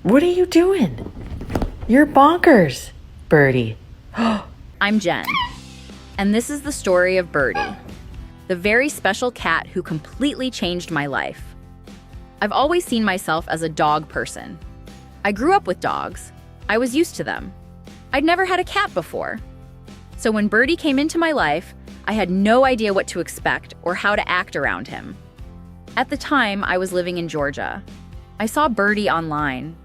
What are you doing? You're bonkers, Birdie. I'm Jen, and this is the story of Birdie, the very special cat who completely changed my life. I've always seen myself as a dog person. I grew up with dogs. I was used to them. I'd never had a cat before. So when Birdie came into my life, I had no idea what to expect or how to act around him. At the time, I was living in Georgia. I saw Birdie online.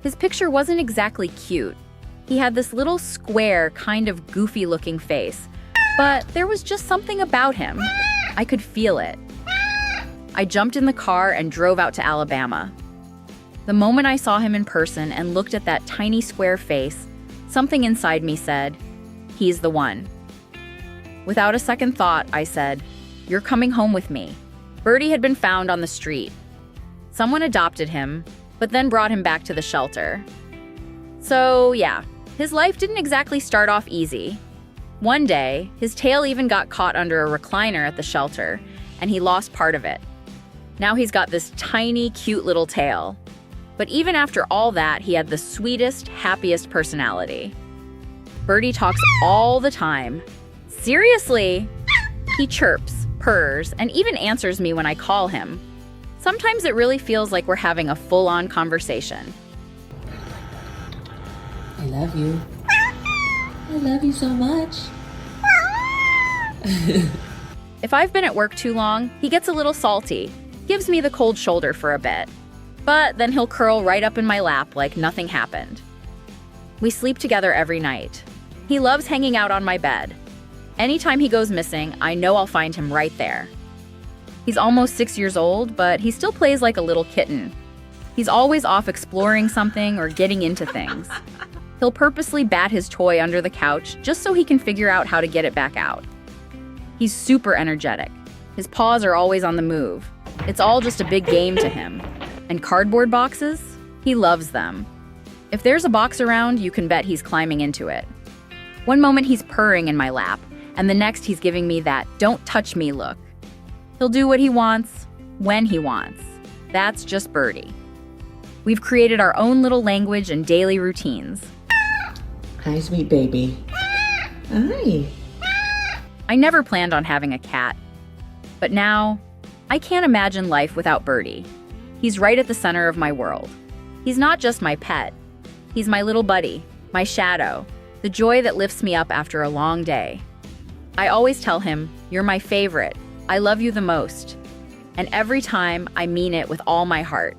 His picture wasn't exactly cute. He had this little square, kind of goofy-looking face, but there was just something about him. I could feel it. I jumped in the car and drove out to Alabama. The moment I saw him in person and looked at that tiny square face, something inside me said, "He's the one." Without a second thought, I said, "You're coming home with me." Birdie had been found on the street. Someone adopted him, but then brought him back to the shelter. So yeah, his life didn't exactly start off easy. One day, his tail even got caught under a recliner at the shelter, and he lost part of it. Now he's got this tiny, cute little tail. But even after all that, he had the sweetest, happiest personality. Birdie talks all the time. Seriously! He chirps, purrs, and even answers me when I call him. Sometimes it really feels like we're having a full-on conversation. I love you. I love you so much. If I've been at work too long, he gets a little salty, gives me the cold shoulder for a bit. But then he'll curl right up in my lap like nothing happened. We sleep together every night. He loves hanging out on my bed. Anytime he goes missing, I know I'll find him right there. He's almost 6 years old, but he still plays like a little kitten. He's always off exploring something or getting into things. He'll purposely bat his toy under the couch just so he can figure out how to get it back out. He's super energetic. His paws are always on the move. It's all just a big game to him. And cardboard boxes? He loves them. If there's a box around, you can bet he's climbing into it. One moment he's purring in my lap, and the next he's giving me that "don't touch me" look. He'll do what he wants, when he wants. That's just Birdie. We've created our own little language and daily routines. Hi, sweet baby. Hi. I never planned on having a cat. But now, I can't imagine life without Birdie. He's right at the center of my world. He's not just my pet. He's my little buddy, my shadow, the joy that lifts me up after a long day. I always tell him, "You're my favorite. I love you the most." And every time, I mean it with all my heart.